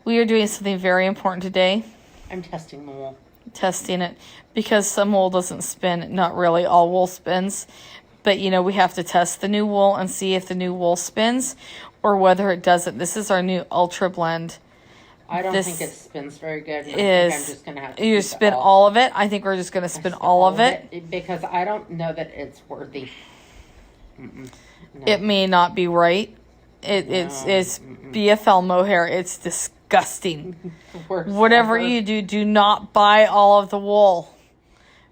We are doing something very important today. I'm testing the wool. Testing it. Because some wool doesn't spin. Not really all wool spins. But, we have to test the new wool and see if the new wool spins or whether it doesn't. This is our new Ultra Blend. I don't think it spins very good. I think I'm just going to have to you spin all of it? I think we're just going to spin all of it. Because I don't know that it's worthy. No. It may not be right. It's BFL mohair. It's disgusting. Whatever you do not buy all of the wool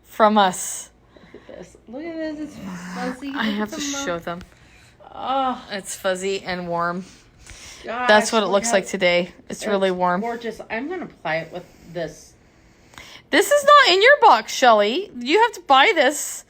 from us. Look at this. It's fuzzy. I have to show them. Oh, it's fuzzy and warm. Gosh, that's what it looks like today. It's really warm. Gorgeous. I'm going to apply it with this. This is not in your box, Shelly. You have to buy this.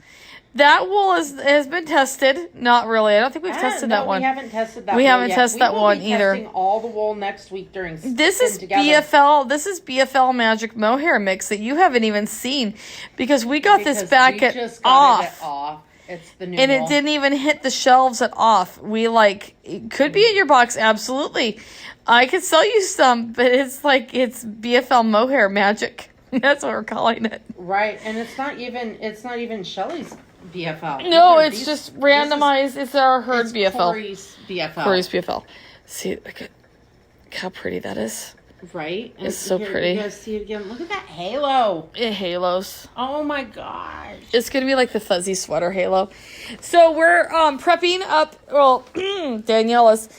That wool has been tested. Not really. I don't think we've tested that one. We haven't tested that. We haven't tested that one either. Testing all the wool next week during. This is BFL. This is BFL Magic Mohair Mix that you haven't even seen because we got this back at off. It's the new and wool. It didn't even hit the shelves at off. It could be in your box, absolutely. I could sell you some, but it's BFL Mohair Magic. That's what we're calling it. Right, and it's not even Shelly's BFL. No, it's just randomized. It's our herd BFL. Corey's BFL. Corey's BFL. See, look how pretty that is. Right? And it's so pretty. You guys see it again. Look at that halo. It halos. Oh my gosh. It's going to be like the fuzzy sweater halo. So we're prepping up, Danielle is,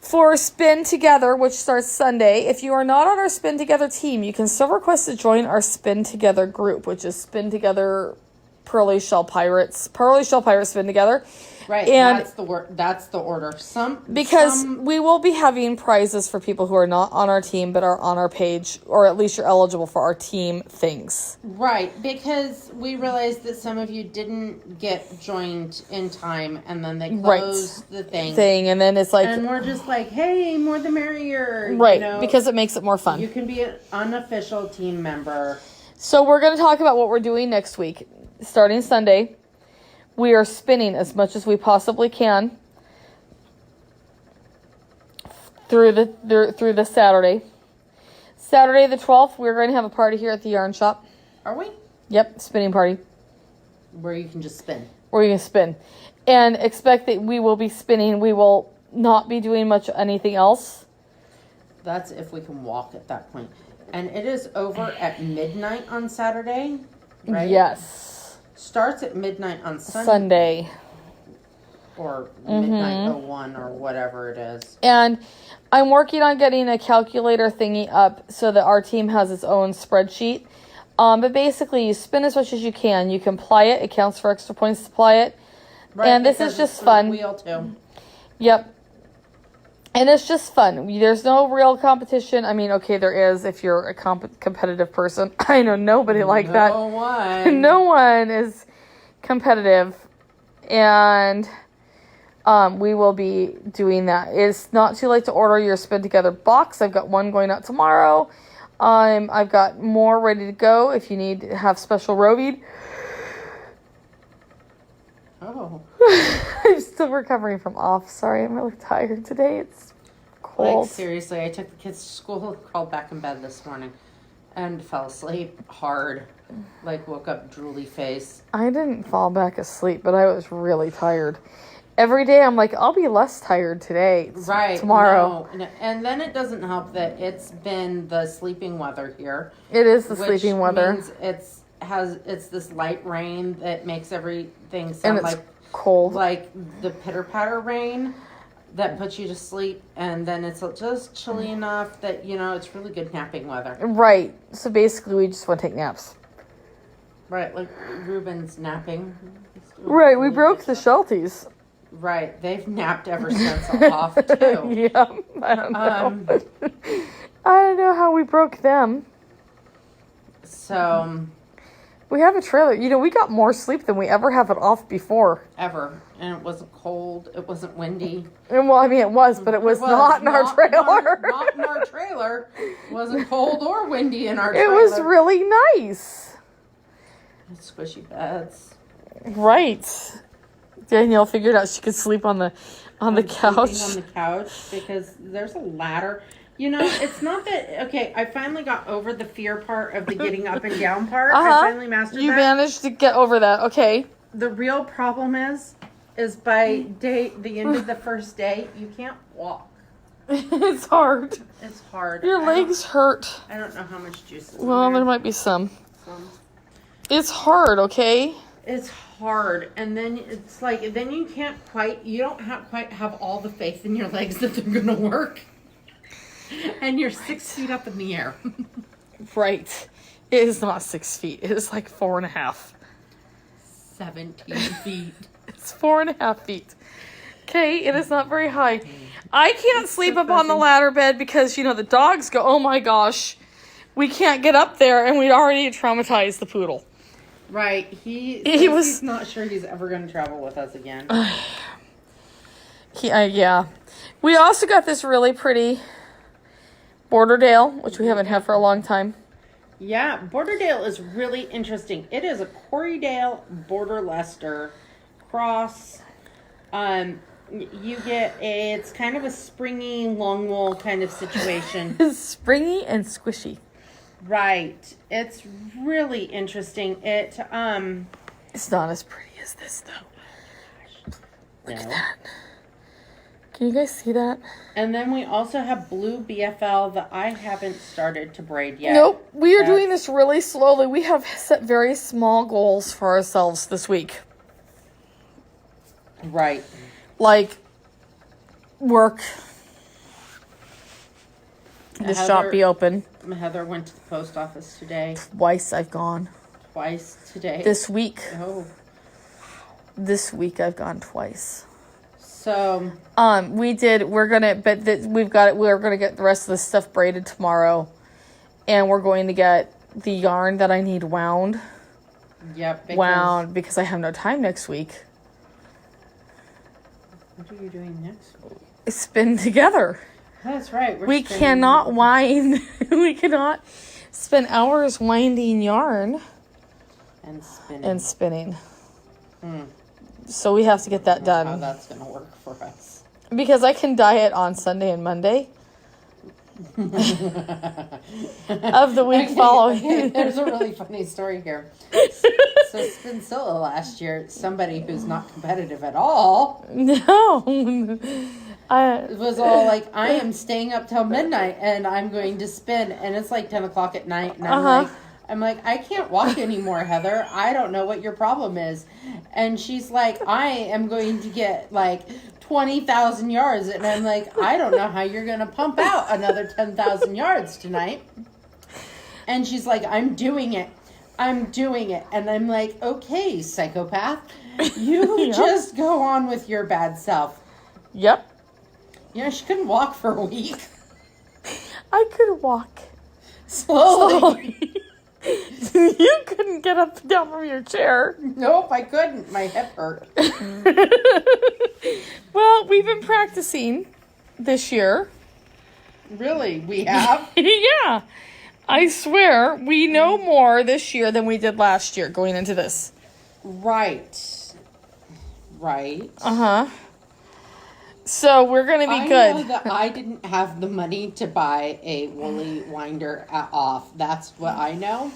for Spin Together, which starts Sunday. If you are not on our Spin Together team, you can still request to join our Spin Together group, which is Spin Together Pearly Shell Pirates Spin Together. Right, and that's the order. We will be having prizes for people who are not on our team but are on our page, or at least you're eligible for our team things. Right, because we realized that some of you didn't get joined in time, and then they closed the thing, and then it's like, and we're just like, hey, more the merrier, right? Because it makes it more fun. You can be an unofficial team member. So we're going to talk about what we're doing next week, starting Sunday. We are spinning as much as we possibly can through the Saturday. Saturday the 12th, we're going to have a party here at the yarn shop. Are we? Yep, spinning party. Where you can just spin. Where you can spin. And expect that we will be spinning. We will not be doing much anything else. That's if we can walk at that point. And it is over at midnight on Saturday, right? Yes. Starts at midnight on Sunday. Or midnight 01 or whatever it is. And I'm working on getting a calculator thingy up so that our team has its own spreadsheet. But basically, you spin as much as you can. You can ply it. It counts for extra points to ply it. Right, and this is just fun. Wheel too. Yep. And it's just fun. There's no real competition. I mean, okay, there is if you're a competitive person. I know nobody like that. No one. No one is competitive. And we will be doing that. It's not too late to order your Spin Together box. I've got one going out tomorrow. I've got more ready to go if you need to have special roving. Oh. I'm still recovering from off. Sorry, I'm really tired today. It's cold. Like, seriously, I took the kids to school and crawled back in bed this morning and fell asleep hard. Woke up drooly face. I didn't fall back asleep, but I was really tired. Every day I'm like, I'll be less tired today. Right. Tomorrow. No. And then it doesn't help that it's been the sleeping weather here. It is the sleeping weather. Means it's this light rain that makes everything sound like cold. Like the pitter-patter rain that puts you to sleep, and then it's just chilly enough that, it's really good napping weather. Right. So basically we just want to take naps. Right, like Ruben's napping. Right, we broke the Shelties. Right, they've napped ever since off, too. Yeah, I don't know. I don't know how we broke them. So... We have a trailer. We got more sleep than we ever have it off before. Ever. And it wasn't cold. It wasn't windy. And well, I mean, it was, but it was not in our trailer. Not in our trailer. It wasn't cold or windy in our trailer. It was really nice. Squishy beds. Right. Danielle figured out she could sleep on On the sleeping couch. on the couch because there's a ladder. You know, it's not that. Okay, I finally got over the fear part of the getting up and down part. I finally mastered You that. managed to get over that. Okay. The real problem is by the end of the first day, you can't walk. It's hard. It's hard. Your legs hurt. I don't know how much juice is Well, in there there. might be some. Some. It's hard, okay? It's hard, and then it's like then you don't quite have all the faith in your legs that they're gonna work, and you're 6 feet up in the air. Right. It is not 6 feet. It is like 4.5. 17 feet. It's 4.5 feet. Okay, it is not very high. I can't sleep up on the ladder bed because, the dogs go, oh my gosh, we can't get up there, and we'd already traumatized the poodle. Right. He's not sure he's ever going to travel with us again. Yeah. We also got this really pretty Borderdale, which we haven't had for a long time. Yeah, Borderdale is really interesting. It is a Corriedale Border Leicester cross. It's kind of a springy, long wool kind of situation. It's springy and squishy. Right. It's really interesting. It's not as pretty as this, though. Look at that. Can you guys see that? And then we also have blue BFL that I haven't started to braid yet. Nope. We are doing this really slowly. We have set very small goals for ourselves this week. Right. Like work. The shop be open. Heather went to the post office today. Twice I've gone. Twice today. This week. Oh. This week I've gone twice. So. We're gonna get the rest of the stuff braided tomorrow. And we're going to get the yarn that I need wound. Yep. Wound because I have no time next week. What are you doing next week? Spin together. That's right. We cannot wind. We cannot spend hours winding yarn and spinning. So we have to get that done. How that's gonna work for us? Because I can diet on Sunday and Monday of the week following. There's a really funny story here. So Spinsilla last year, somebody who's not competitive at all. No. It was all like, I am staying up till midnight and I'm going to spin, and it's like 10 o'clock at night, and I'm like, I can't walk anymore, Heather. I don't know what your problem is. And she's like, I am going to get like 20,000 yards, and I'm like, I don't know how you're going to pump out another 10,000 yards tonight. And she's like, I'm doing it. And I'm like, okay, psychopath, you just go on with your bad self. Yep. She couldn't walk for a week. I could walk slowly. You couldn't get up and down from your chair. Nope, I couldn't. My hip hurt. Well, we've been practicing this year. Really? We have? Yeah. I swear, we know more this year than we did last year going into this. Right. Uh-huh. So we're going to be good. I know that I didn't have the money to buy a woolly winder off. That's what I know.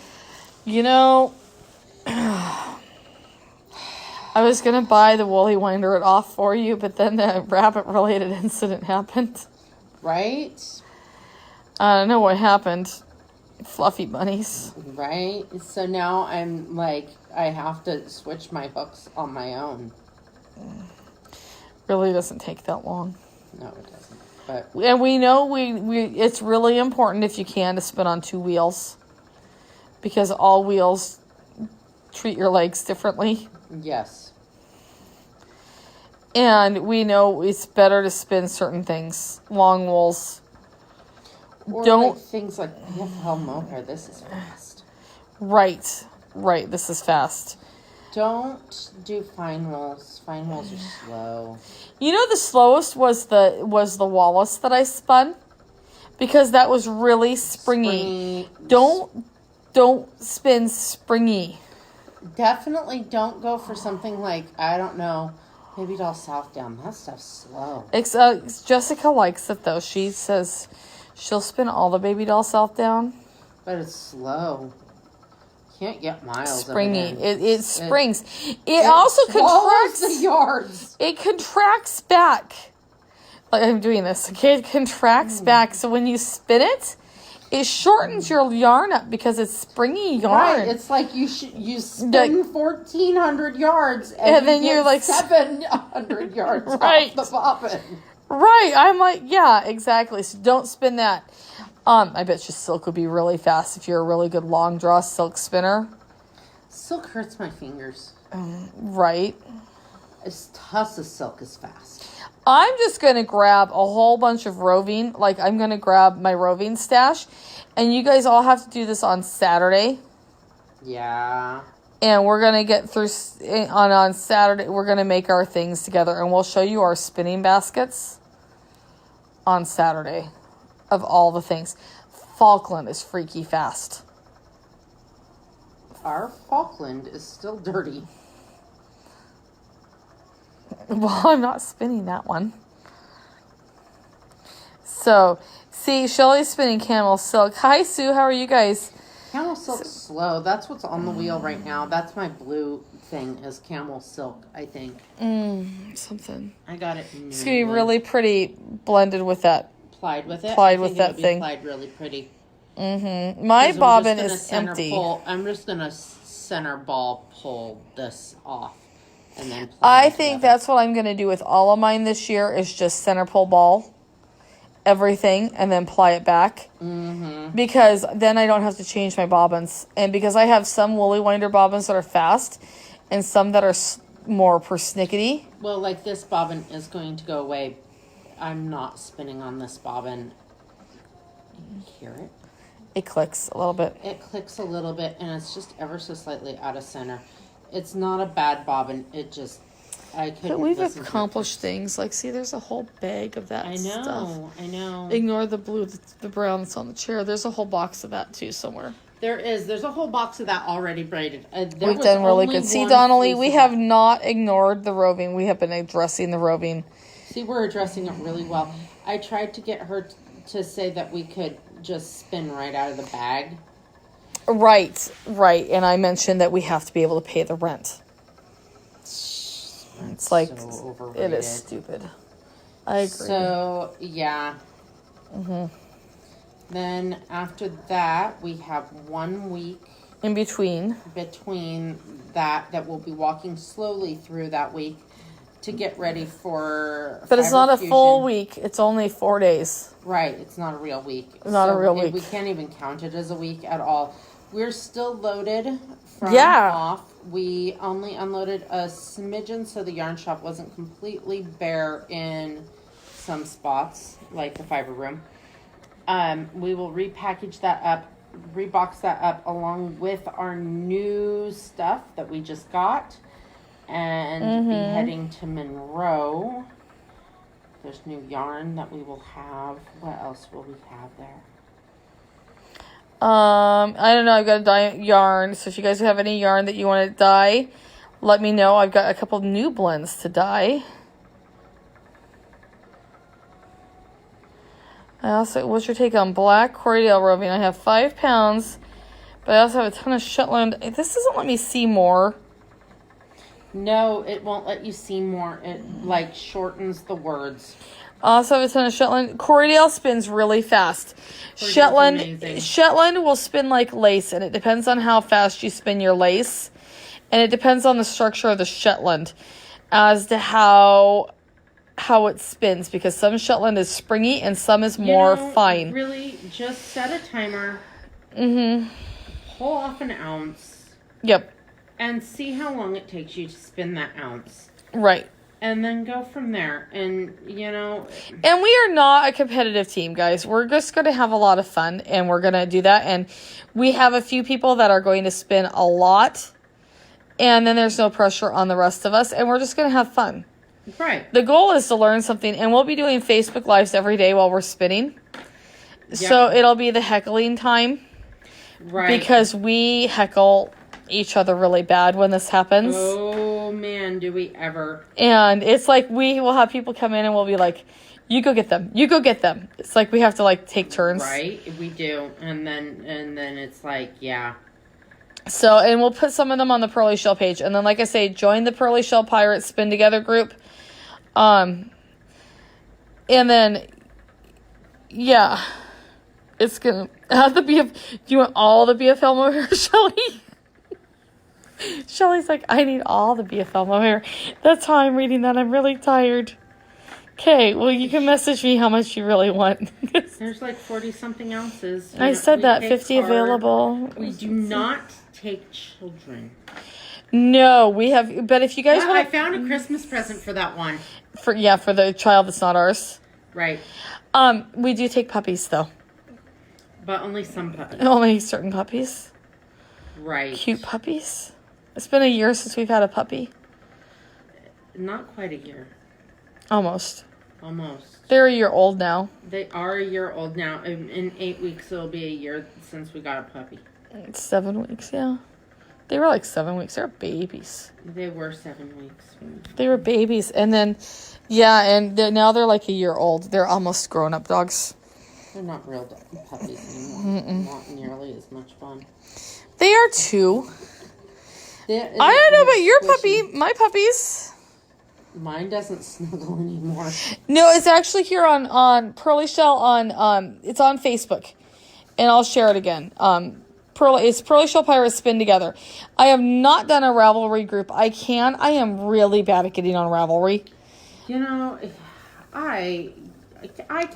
I was going to buy the woolly winder it off for you, but then the rabbit-related incident happened. Right? I don't know what happened. Fluffy bunnies. Right? So now I'm like, I have to switch my hooks on my own. Really doesn't take that long. No, it doesn't. But and we know it's really important if you can to spin on 2 wheels, because all wheels treat your legs differently. Yes. And we know it's better to spin certain things. Long wools. Or Don't like things like hell mohair. This is fast. Right. This is fast. Don't do fine wools. Fine wools are slow. The slowest was the Wallace that I spun, because that was really springy. Don't spin springy. Definitely don't go for something like, I don't know, Baby doll South down. That stuff's slow. Jessica likes it though. She says she'll spin all the baby doll South down. But it's slow. Can't get miles. Springy. It springs. It also contracts the yards. It contracts back. Like I'm doing this. Okay, it contracts back. So when you spin it, it shortens your yarn up because it's springy yarn. Right. It's like you spin 1,400 yards and then you're like 700 yards right. off the bobbin. Right. I'm like, yeah, exactly. So don't spin that. I bet you silk would be really fast if you're a really good long draw silk spinner. Silk hurts my fingers. Right. Tussa silk is fast. I'm just going to grab a whole bunch of roving. Like, I'm going to grab my roving stash. And you guys all have to do this on Saturday. Yeah. And we're going to get through on Saturday. We're going to make our things together. And we'll show you our spinning baskets on Saturday of all the things. Falkland is freaky fast. Our Falkland is still dirty. Well, I'm not spinning that one. So, see, Shelly's spinning camel silk. Hi, Sue. How are you guys? Camel silk's slow. That's what's on the wheel right now. That's my blue thing is camel silk, I think. Something. I got it. It's going to be really pretty blended with that. Plied with it? Plied with that thing. Plied really pretty. Mm-hmm. My bobbin is empty. I'm just going to center ball pull this off. And then I think that's what I'm going to do with all of mine this year is just center pull ball everything and then ply it back. Mm-hmm. Because then I don't have to change my bobbins. And because I have some woolly winder bobbins that are fast and some that are more persnickety. Well, like this bobbin is going to go away. I'm not spinning on this bobbin. You hear it? It clicks a little bit. It clicks a little bit and it's just ever so slightly out of center. It's not a bad bobbin. It just, I couldn't. But we've accomplished things. Like, see, there's a whole bag of that stuff. I know. Ignore the blue, the brown that's on the chair. There's a whole box of that, too, somewhere. There is. There's a whole box of that already braided. We've done really good. See, Donnelly, we have not ignored the roving. We have been addressing the roving. See, we're addressing it really well. I tried to get her to say that we could just spin right out of the bag. Right. And I mentioned that we have to be able to pay the rent. It's like, so overrated. It is stupid. I agree. So, yeah. Mm-hmm. Then after that, we have 1 week. In between that we'll be walking slowly through that week to get ready for But it's not a full week. It's only 4 days. Right. It's not a real week. Not a real week. We can't even count it as a week at all. We're still loaded from off. We only unloaded a smidgen so the yarn shop wasn't completely bare in some spots, like the fiber room. We will repackage that up, rebox that up along with our new stuff that we just got and be heading to Monroe. There's new yarn that we will have. What else will we have there? I don't know. I've got a dye yarn. So if you guys have any yarn that you want to dye, let me know. I've got a couple new blends to dye. I also, what's your take on black Corriedale roving? I have 5 pounds, but I also have a ton of Shetland. This doesn't let me see more. No, it won't let you see more. It like shortens the words. I also have a ton of Shetland. Corriedale spins really fast. Shetland will spin like lace, and it depends on how fast you spin your lace, and it depends on the structure of the Shetland as to how it spins, because some Shetland is springy and some is more fine. Really, just set a timer. Pull off an ounce. Yep. And see how long it takes you to spin that ounce. Right. And then go from there. And, And we are not a competitive team, guys. We're just going to have a lot of fun, and we're going to do that. And we have a few people that are going to spin a lot, and then there's no pressure on the rest of us, and we're just going to have fun. Right. The goal is to learn something, and we'll be doing Facebook Lives every day while we're spinning. Yep. So it'll be the heckling time. Right. Because we heckle each other really bad when this happens. Oh Oh, man, do we ever. And it's like we will have people come in and we'll be like, you go get them. You go get them. It's like we have to like take turns. Right, we do. And then it's like, yeah. So, and we'll put some of them on the Pearly Shell page. And then, like I say, join the Pearly Shell Pirates Spin Together group. And then, yeah. It's going to have the BF. Do you want all the BFL mohair, Shelly? Shelly's like, I need all the BFL mohair. That's how I'm reading that. I'm really tired. Okay, well, you can message me how much you really want. There's like 40-something ounces. I said that, 50 available. We do not take children. No, we have, but if you guys want I found a Christmas present for that one. For the child that's not ours. Right. We do take puppies, though. But only some puppies. Only certain puppies. Right. Cute puppies. It's been a year since we've had a puppy. Not quite a year. Almost. They're a year old now. They are a year old now. In 8 weeks, it'll be a year since we got a puppy. It's 7 weeks, yeah. They were like 7 weeks. They're babies. They were 7 weeks. They were babies. And then, yeah, and now they're like a year old. They're almost grown-up dogs. They're not real puppies anymore. Not nearly as much fun. They are too. I don't know about your puppy. My puppies. Mine doesn't snuggle anymore. No, it's actually here on Pearly Shell on it's on Facebook, and I'll share it again. It's Pearly Shell Pirates Spin Together. I have not done a Ravelry group. I am really bad at getting on Ravelry. You know, I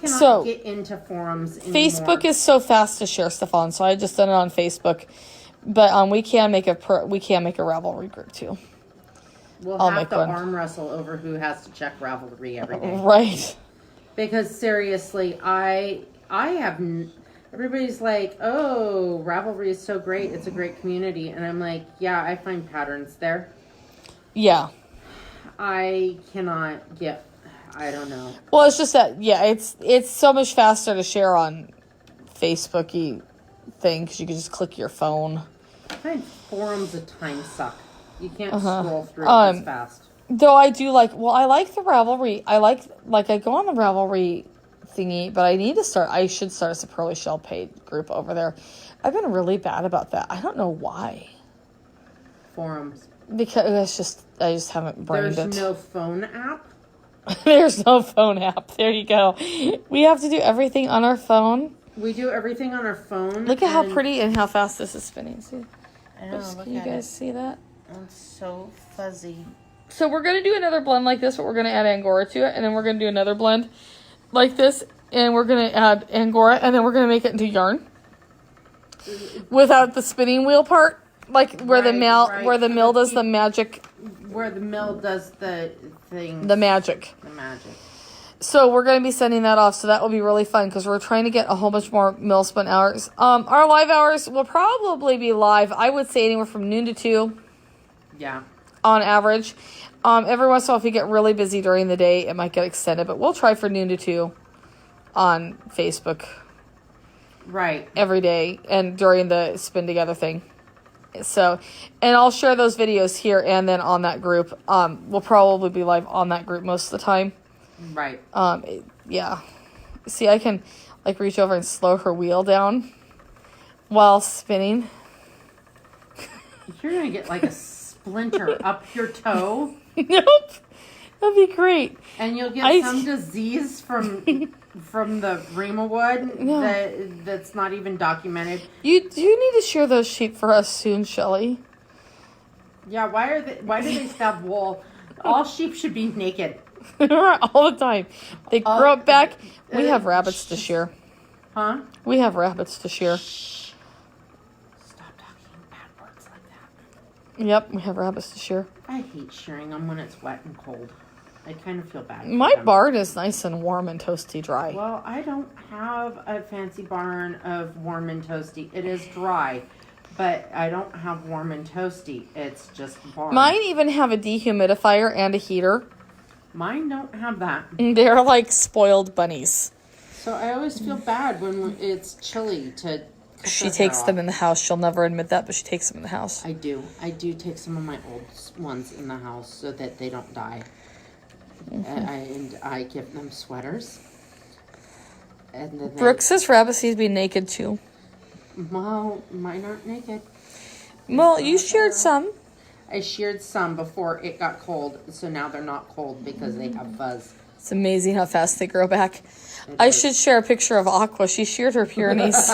cannot get into forums anymore. Facebook is so fast to share stuff on, so I just done it on Facebook. But we can make a Ravelry group too. We'll have to arm wrestle over who has to check Ravelry every day. Right. Because seriously, I have. Everybody's like, "Oh, Ravelry is so great. It's a great community," and I'm like, "Yeah, I find patterns there." Yeah. I cannot get. I don't know. Well, it's just that it's so much faster to share on Facebook-y thing because you can just click your phone. I find forums a time suck. You can't scroll through it as fast. Though I do I like the Ravelry. I go on the Ravelry thingy, but I should start as a Pearly Shell paid group over there. I've been really bad about that. I don't know why. Forums. Because I just haven't brained it. There's no phone app? There's no phone app. There you go. We have to do everything on our phone. We do everything on our phone. Look at how pretty and how fast this is spinning. See? I know, Can you guys see that? It's so fuzzy. So we're going to do another blend like this, but we're going to add Angora to it. And then we're going to do another blend like this. And we're going to add Angora. And then we're going to make it into yarn. Without the spinning wheel part. Like where the mill does the magic. Where the mill does the thing. The magic. So we're going to be sending that off. So that will be really fun. Because we're trying to get a whole bunch more mill spin hours. Our live hours will probably be live. I would say anywhere from noon to 2. Yeah. On average. Every once in a while, if we get really busy during the day, it might get extended. But we'll try for noon to 2 on Facebook. Right. Every day. And during the Spin Together thing. So, and I'll share those videos here and then on that group. We'll probably be live on that group most of the time. Right. Yeah. See, I can, reach over and slow her wheel down while spinning. You're going to get, a splinter up your toe. Nope. That'd be great. And you'll get some disease from the Rima wood that's not even documented. You need to share those sheep for us soon, Shelly. Yeah, why do they have wool? All sheep should be naked. All the time. They grow up back. We have rabbits to shear. Huh? We have rabbits to shear. Stop talking bad words like that. Yep, we have rabbits to shear. I hate shearing them when it's wet and cold. I kind of feel bad. My barn is nice and warm and toasty dry. Well, I don't have a fancy barn of warm and toasty. It is dry, but I don't have warm and toasty. It's just barn. Mine even have a dehumidifier and a heater. Mine don't have that. They're like spoiled bunnies. So I always feel bad when it's chilly to She takes them in the house. She'll never admit that, but she takes them in the house. I do take some of my old ones in the house so that they don't die. And I give them sweaters. And then Brooke says rabbit seeds be naked too. Well, mine aren't naked. Well, you shared some. I sheared some before it got cold, so now they're not cold because they have fuzz. It's amazing how fast they grow back. I should share a picture of Aqua. She sheared her Pyrenees.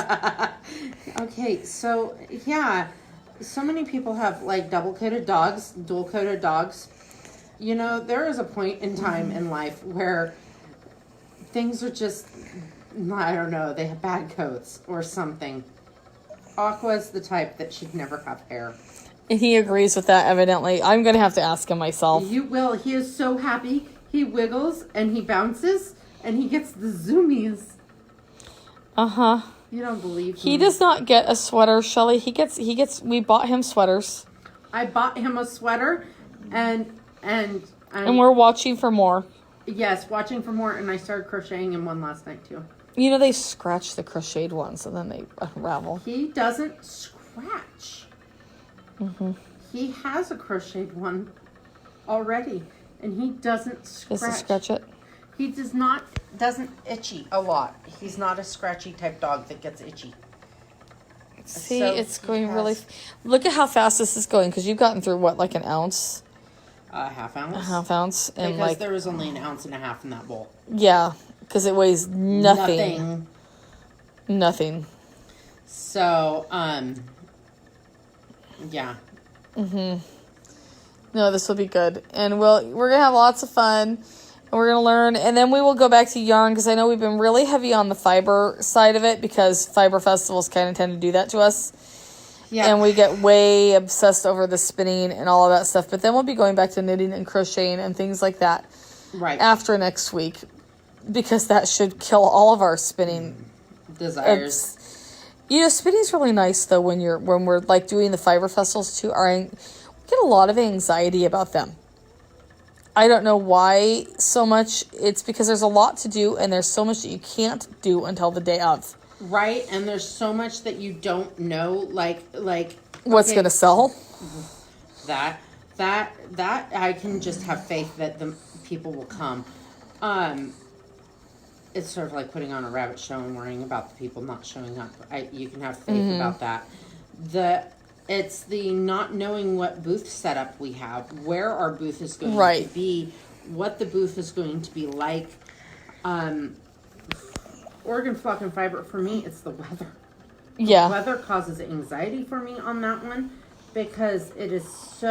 Okay, so yeah, so many people have like double-coated dogs, dual-coated dogs. You know, there is a point in time in life where things are just, I don't know, they have bad coats or something. Aqua's the type that should never have hair. And he agrees with that, evidently. I'm going to have to ask him myself. You will. He is so happy. He wiggles and he bounces and he gets the zoomies. Uh-huh. You don't believe me. He does not get a sweater, Shelly. We bought him sweaters. I bought him a sweater and we're watching for more. Yes, watching for more, and I started crocheting him one last night too. You know, they scratch the crocheted ones and then they unravel. He doesn't scratch. Mm-hmm. He has a crocheted one already, and he doesn't scratch. Does he scratch it? He doesn't itchy a lot. He's not a scratchy type dog that gets itchy. See, So it's he going has- really... Look at how fast this is going, because you've gotten through, what, like an ounce? Half ounce. A half ounce? And Because like, there was only an ounce and a half in that bowl. yeah, because it weighs nothing. Nothing. So, yeah. No, this will be good. And we're going to have lots of fun. And we're going to learn. And then we will go back to yarn, because I know we've been really heavy on the fiber side of it, because fiber festivals kind of tend to do that to us. Yeah. And we get way obsessed over the spinning and all of that stuff. But then we'll be going back to knitting and crocheting and things like that Right. after next week, because that should kill all of our spinning Desires. You know, spinning's really nice though when we're like doing the fiber festivals too. We get a lot of anxiety about them. I don't know why so much. It's because there's a lot to do and there's so much that you can't do until the day of. Right, and there's so much that you don't know, like What's okay, gonna sell? that I can just have faith that the people will come. It's sort of like putting on a rabbit show and worrying about the people not showing up. You can have faith about that. It's the not knowing what booth setup we have, where our booth is going Right. to be, what the booth is going to be like. Oregon Flock and Fiber, for me, it's the weather. Yeah. Weather causes anxiety for me on that one because it is so